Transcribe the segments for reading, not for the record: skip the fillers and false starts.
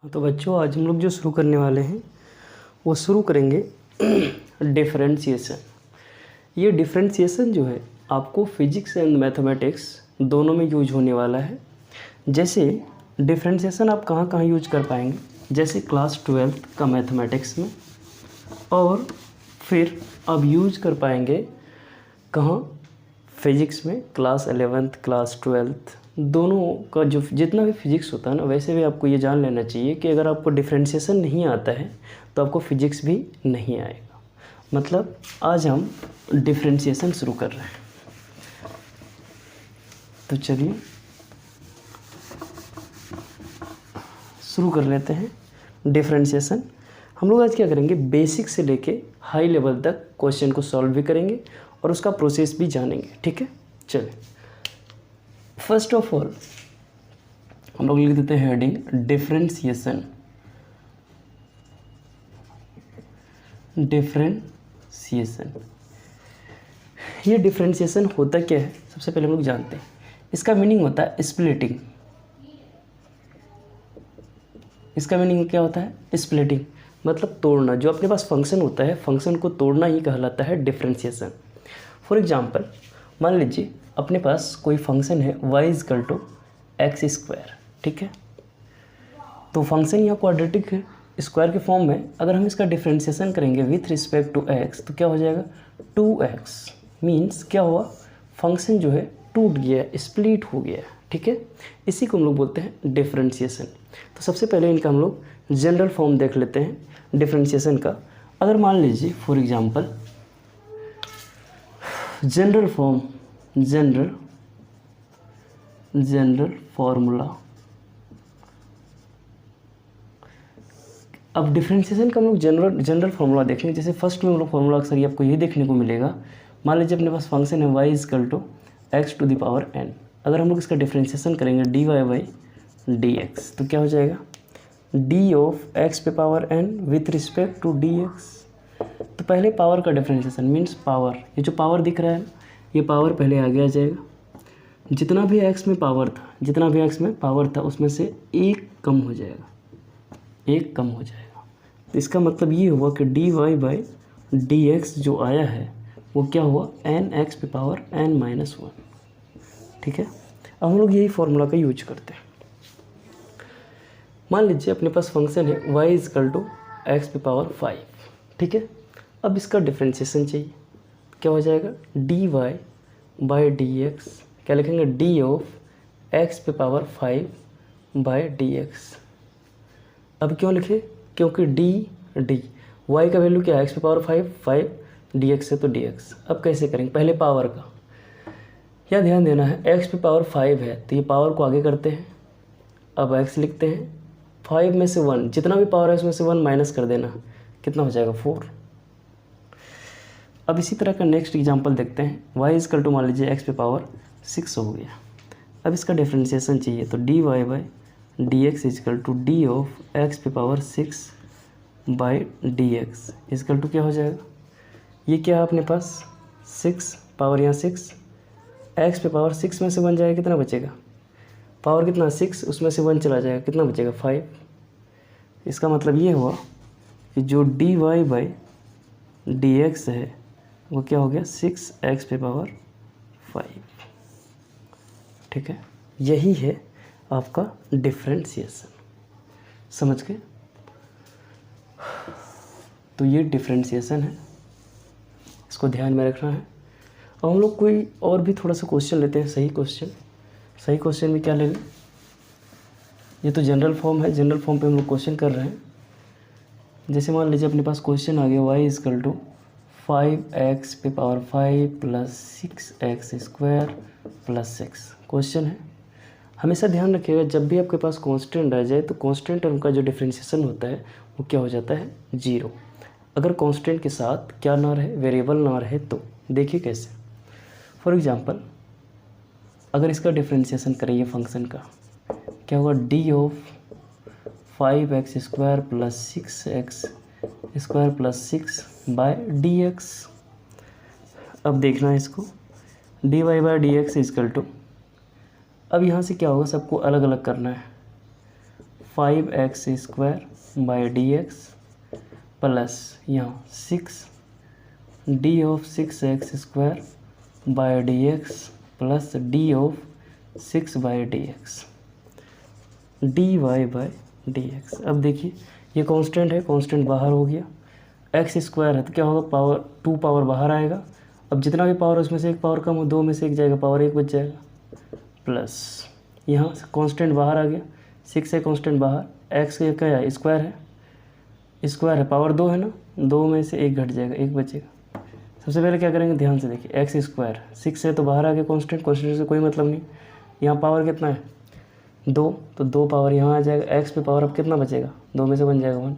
तो बच्चों आज हम लोग जो शुरू करने वाले हैं वो शुरू करेंगे डिफरेंशिएशन। ये डिफरेंशिएशन जो है आपको फिजिक्स एंड मैथमेटिक्स दोनों में यूज होने वाला है। जैसे डिफरेंशिएशन आप कहाँ कहाँ यूज कर पाएंगे, जैसे क्लास 12th का मैथमेटिक्स में, और फिर अब यूज कर पाएंगे कहाँ, फिजिक्स में क्लास 11th क्लास 12th दोनों का जो जितना भी फिजिक्स होता है ना, वैसे भी आपको ये जान लेना चाहिए कि अगर आपको डिफरेंशिएशन नहीं आता है तो आपको फिजिक्स भी नहीं आएगा। मतलब आज हम डिफरेंशिएशन शुरू कर रहे हैं। तो चलिए शुरू कर लेते हैं डिफरेंशिएशन। हम लोग आज क्या करेंगे, बेसिक से लेके हाई लेवल तक क्वेश्चन को सॉल्व भी करेंगे और उसका प्रोसेस भी जानेंगे। ठीक है, चलिए फर्स्ट ऑफ ऑल हम लोग लिख देते हैं हेडिंग डिफरेंशिएशन। डिफरेंशिएशन, ये डिफरेंशिएशन होता क्या है सबसे पहले हम लोग जानते हैं। इसका मीनिंग होता है स्प्लिटिंग। इसका मीनिंग क्या होता है, स्प्लिटिंग मतलब तोड़ना। जो अपने पास फंक्शन होता है, फंक्शन को तोड़ना ही कहलाता है डिफरेंशिएशन। फॉर एग्जांपल मान लीजिए अपने पास कोई फंक्शन है y=x²। ठीक है, तो फंक्शन यहाँ क्वाड्रेटिक है, स्क्वायर के फॉर्म में। अगर हम इसका डिफरेंशिएशन करेंगे विथ रिस्पेक्ट टू x तो क्या हो जाएगा, 2x। मीन्स क्या हुआ, फंक्शन जो है टूट गया, स्प्लिट हो गया। ठीक है, इसी को हम लोग बोलते हैं डिफरेंशिएशन। तो सबसे पहले इनका हम लोग जनरल फॉर्म देख लेते हैं डिफरेंशिएशन का। अगर मान लीजिए for example general form, general formula. अब डिफरेंशिएशन का हम लोग जनरल फार्मूला देखेंगे। जैसे फर्स्ट में हम लोग फार्मूला अक्सर ये आपको ये देखने को मिलेगा। मान लीजिए अपने पास फंक्शन है y=x⁴n। अगर हम लोग इसका डिफरेंशिएशन करेंगे dy/dx तो क्या हो जाएगा, d(x⁴n with respect to dx। तो पहले पावर का डिफरेंशिएशन मीन्स पावर, ये जो पावर दिख रहा है ये पावर पहले आगे आ जाएगा। जितना भी x में पावर था उसमें से एक कम हो जाएगा, तो इसका मतलब ये हुआ कि dy/dx जो आया है वो क्या हुआ, nx⁴n-1। ठीक है, अब हम लोग यही फॉर्मूला का यूज करते हैं। मान लीजिए अपने पास फंक्शन है y=x⁵। ठीक है, अब इसका डिफरेंशिएशन चाहिए, क्या हो जाएगा, dy/dx क्या लिखेंगे, d(x⁵/dx। अब क्यों लिखे, क्योंकि d y का वैल्यू क्या है, x⁵ 5 dx है तो dx। अब कैसे करेंगे, पहले पावर का यहाँ ध्यान देना है, x⁵ है तो ये पावर को आगे करते हैं। अब x लिखते हैं, 5 में से 1 जितना भी पावर है उसमें से 1 माइनस कर देना, कितना हो जाएगा 4। अब इसी तरह का नेक्स्ट एग्जांपल देखते हैं। y मान लीजिए x⁵ हो गया। अब इसका डिफरेंशिएशन चाहिए तो dy/dx d(x⁵/dx) क्या हो जाएगा, ये क्या है अपने पास 6 पावर, यहाँ 6 x⁵ में से 1 जाएगा, कितना बचेगा, पावर कितना 6, उसमें से 1 चला जाएगा, कितना बचेगा 5। इसका मतलब ये हुआ कि जो dy/dx है वो क्या हो गया 6x⁵5। ठीक है, यही है आपका डिफरेंशिएशन, समझ गए। तो ये डिफरेंशिएशन है, इसको ध्यान में रखना है। अब हम लोग कोई और भी थोड़ा सा क्वेश्चन लेते हैं, सही क्वेश्चन में क्या ले लें। ये तो जनरल फॉर्म है, जनरल फॉर्म पे हम लोग क्वेश्चन कर रहे हैं। जैसे मान लीजिए अपने पास क्वेश्चन आ गया y=5x⁵ + 6x² + 6। क्वेश्चन है, हमेशा ध्यान रखिएगा जब भी आपके पास कांस्टेंट आ जाए तो कांस्टेंट टर्म का जो डिफरेंशिएशन होता है वो क्या हो जाता है, 0। अगर कांस्टेंट के साथ क्या ना रहे, वेरिएबल ना रहे तो देखिए कैसे। फॉर एग्जांपल अगर इसका डिफरेंशिएशन करें ये फंक्शन का, क्या होगा, d(5x² + 6x² + 6/dx। अब देखना है इसको, dy/dx अब यहाँ से क्या होगा, सबको अलग अलग करना है। 5x² बाई dx प्लस यहाँ 6d/6x² by dx plus d/6/dx dy by dx। अब देखिए ये कांस्टेंट है, कांस्टेंट बाहर हो गया, x² है तो क्या होगा, पावर 2 पावर बाहर आएगा। अब जितना भी पावर उसमें से एक पावर कम हो, 2 में से एक जाएगा, पावर 1 बच जाएगा, प्लस यहाँ कांस्टेंट बाहर आ गया, 6 है कांस्टेंट बाहर, x क्या है, स्क्वायर है, स्क्वायर है, पावर 2 है ना, 2 में से 1 घट जाएगा, 1 बचेगा। सबसे पहले क्या करेंगे, ध्यान से देखिए, x², 6 है तो बाहर आ गया कांस्टेंट, कांस्टेंट से कोई मतलब नहीं। यहाँ पावर कितना है, 2, तो 2 पावर यहाँ आ जाएगा, x पे पावर अब कितना बचेगा, 2 में से बन जाएगा 1।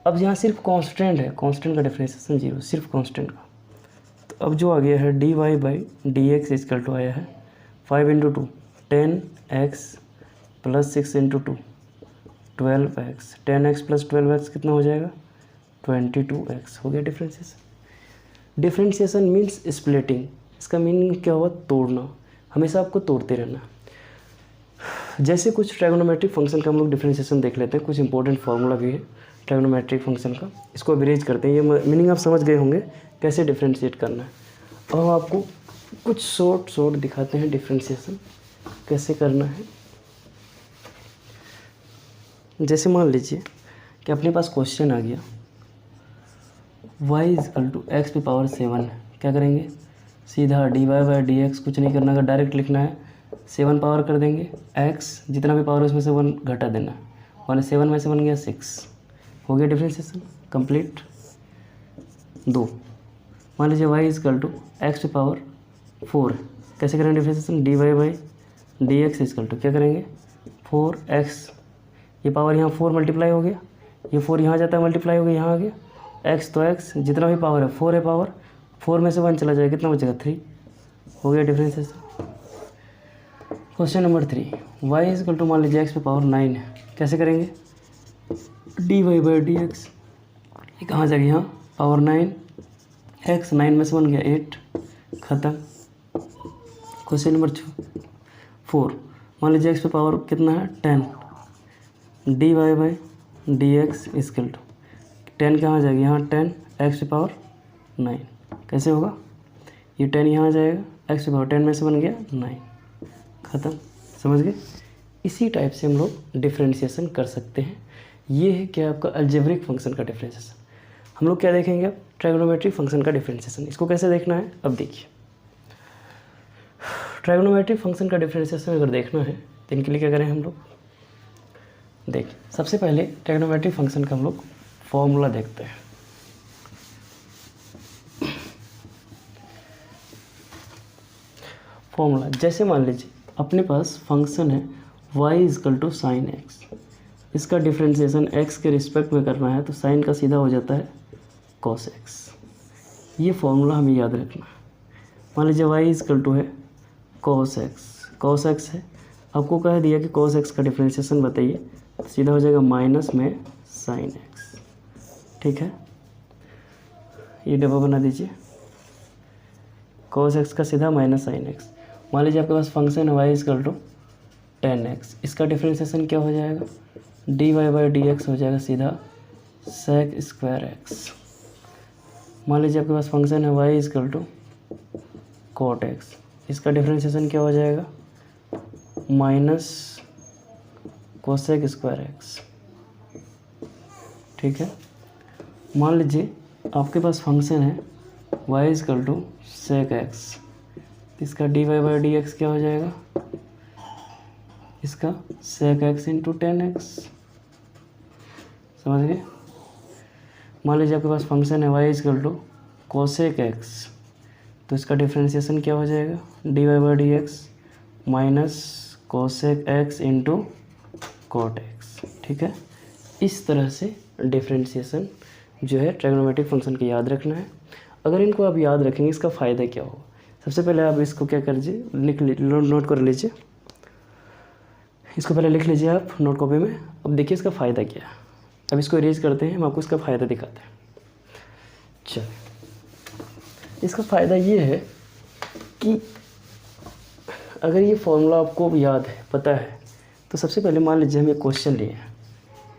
अब यहाँ सिर्फ कांस्टेंट है, कांस्टेंट का डिफरेंशिएशन 0, सिर्फ कांस्टेंट का। तो अब जो आ गया है dy by dx equal to आया है 5 × 2 10x plus 6 × 2 12x, 10x plus 12x कितना हो जाएगा, 22x हो गया डिफरेंशिएशन। डिफरेंशिएशन मीन्स स्प्लिटिंग, इसका मीनिंग क्या हुआ, तोड़ना, हमेशा आपको तोड़ते रहना। जैसे कुछ ट्रायगोनोमेट्रिक फंक्शन का हम लोग डिफरेंशिएशन देख लेते हैं, कुछ इंपॉर्टेंट फार्मूला भी है ट्रायगोनोमेट्रिक फंक्शन का, इसको अरेंज करते हैं। ये मीनिंग आप समझ गए होंगे कैसे डिफरेंशिएट करना है। अब हम आपको कुछ शॉर्ट दिखाते हैं डिफरेंशिएशन कैसे करना है। जैसे मान लीजिए कि अपने पास क्वेश्चन आ गया y = x पे पावर 7 है, क्या करेंगे, सीधा dy बाई dx, कुछ नहीं करना, अगर डायरेक्ट लिखना है 7 पावर कर देंगे, x जितना भी पावर है उसमें से 1 घटा देना, 1 7 में से बन गया 6, हो गया डिफरेंशिएशन कंप्लीट। 2 मान लीजिए y = x पे पावर 4 है, कैसे करेंगे डिफरेंशिएशन, dy बाई dx = क्या करेंगे 4x, ये पावर यहाँ 4 मल्टीप्लाई हो गया, ये 4 यहाँ जाता है मल्टीप्लाई हो गया, यहाँ आ गया x, तो x जितना भी पावर है 4 है पावर, 4 में से 1 चला जाएगा, कितना बचेगा 3, हो गया डिफरेंशिएशन। क्वेश्चन नंबर 3, y = मान लीजिए x पे पावर 9 है, कैसे करेंगे, dy बाई dx, ये कहाँ जाएगा, यहाँ पावर 9, x 9 में से बन गया 8, ख़त्म। क्वेश्चन नंबर 4, मान लीजिए x पे पावर कितना है 10, dy बाई dx = 10 कहाँ जाएगी, यहाँ 10, x पे पावर 9, कैसे होगा, ये 10 यहाँ आ जाएगा, x पे पावर 10 में से बन गया 9, ख़त्म। समझ गए, इसी टाइप से हम लोग डिफरेंशिएशन कर सकते हैं। ये है क्या आपका अलजेब्रिक फंक्शन का डिफरेंशिएशन। हम लोग क्या देखेंगे अब, ट्रायगोनोमेट्रिक फंक्शन का डिफरेंशिएशन। इसको कैसे देखना है, अब देखिए, ट्रायगोनोमेट्रिक फंक्शन का डिफरेंशिएशन अगर देखना है तो इनके लिए क्या करें हम लोग, देखिए सबसे पहले ट्रायगोनोमेट्रिक फंक्शन का हम लोग फॉर्मूला देखते हैं। फॉर्मूला जैसे मान लीजिए अपने पास फंक्शन है y = sin x, इसका डिफरेंशिएशन x के रिस्पेक्ट में करना है तो साइन का सीधा हो जाता है cos x। ये फॉर्मूला हमें याद रखना है। मान लीजिए y = है cos x, cos x है, आपको कह दिया कि cos x का डिफरेंशिएशन बताइए, तो सीधा हो जाएगा माइनस में sin x, ठीक है, ये डब्बा बना दीजिए, cos x का सीधा माइनस sin x। मान लीजिए आपके पास फंक्शन है y = 10x, इसका डिफरेंशिएशन क्या हो जाएगा, dy बाई dx हो जाएगा सीधा sec² x। मान लीजिए आपके पास फंक्शन है y = cot x, इसका डिफरेंशिएशन क्या हो जाएगा, माइनस cosec² x, ठीक है। मान लीजिए आपके पास फंक्शन है y = sec x, इसका dy बाई dx क्या हो जाएगा, इसका sec x × 10x, समझ गए। मान लीजिए आपके पास फंक्शन है y = cosec x, तो इसका डिफरेंशिएशन क्या हो जाएगा, dy by dx minus cosec x × cot x, ठीक है। इस तरह से डिफरेंशिएशन जो है ट्रायगोनोमेट्रिक फंक्शन का याद रखना है। अगर इनको आप याद रखेंगे इसका फ़ायदा क्या होगा, सबसे पहले आप इसको क्या कर लीजिए, लिख लीजिए, नोट कर लीजिए, इसको पहले लिख लीजिए आप नोट कॉपी में। अब देखिए इसका फ़ायदा क्या है, अब इसको इरेज करते हैं, हम आपको इसका फ़ायदा दिखाते हैं। चलिए, इसका फ़ायदा ये है कि अगर ये फॉर्मूला आपको याद है, पता है, तो सबसे पहले मान लीजिए हम एक क्वेश्चन लिए हैं,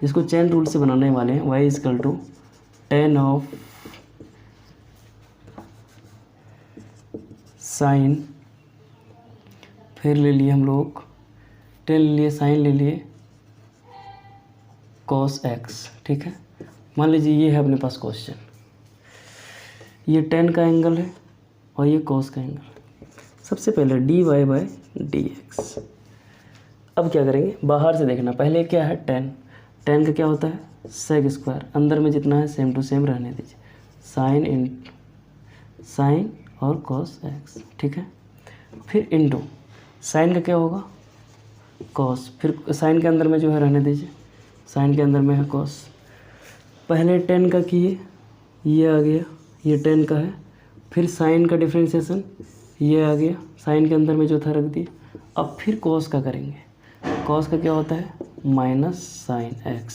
इसको चेन रूल से बनाने वाले हैं। y equal to tan of sine, फिर ले लिए हम लोग tan ले लिए, साइन ले लिए, cos x। ठीक है, मान लीजिए ये है अपने पास क्वेश्चन, ये tan का एंगल है और ये cos का एंगल। सबसे पहले dy/dx। अब क्या करेंगे, बाहर से देखना। पहले क्या है tan, tan का क्या होता है sec स्क्वायर, अंदर में जितना है सेम टू सेम रहने दीजिए, साइन और cos x। ठीक है, फिर इनटू साइन का क्या होगा cos, फिर साइन के अंदर में जो है रहने दीजिए, साइन के अंदर में है cos। पहले tan का किए, ये आ गया, ये tan का है, फिर साइन का डिफ्रेंशिएशन, ये आ गया, साइन के अंदर में जो था रख दिया। अब फिर cos का करेंगे, cos का क्या होता है माइनस साइन x,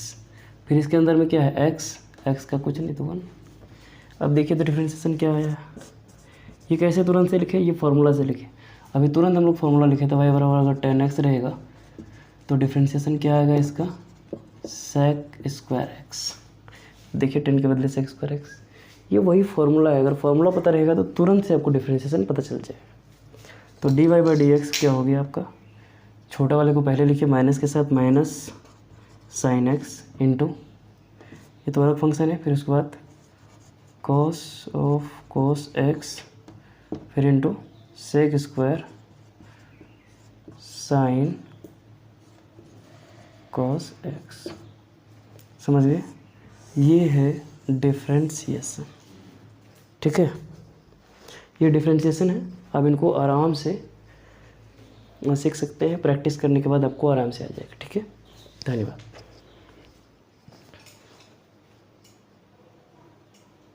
फिर इसके अंदर में क्या है x का कुछ नहीं तो 1। अब देखिए तो डिफ्रेंशिएशन क्या आया, ये कैसे तुरंत से लिखे, ये फार्मूला से लिखे। अभी तुरंत हम लोग फार्मूला लिखे तो y बराबर अगर tan x रहेगा तो डिफ्रेंशिएशन क्या आएगा इसका sec स्क्वायर x। देखिए 10 के बदले sec स्क्वायर x, ये वही फार्मूला है। अगर फार्मूला पता रहेगा तो तुरंत से आपको डिफ्रेंशिएशन पता चल जाएगा। तो dy/dx क्या हो गया आपका, छोटा वाले को पहले लिखिए माइनस के साथ, माइनस साइन x इंटू, ये तो अलग फंक्शन है, फिर उसके बाद cos x, फिर into sec square sine cos x। समझ गए, ये है डिफ्रेंशिएशन। ठीक है, ये डिफ्रेंशिएशन है। अब इनको आराम से सीख सकते हैं, प्रैक्टिस करने के बाद आपको आराम से आ जाएगा। ठीक है, धन्यवाद।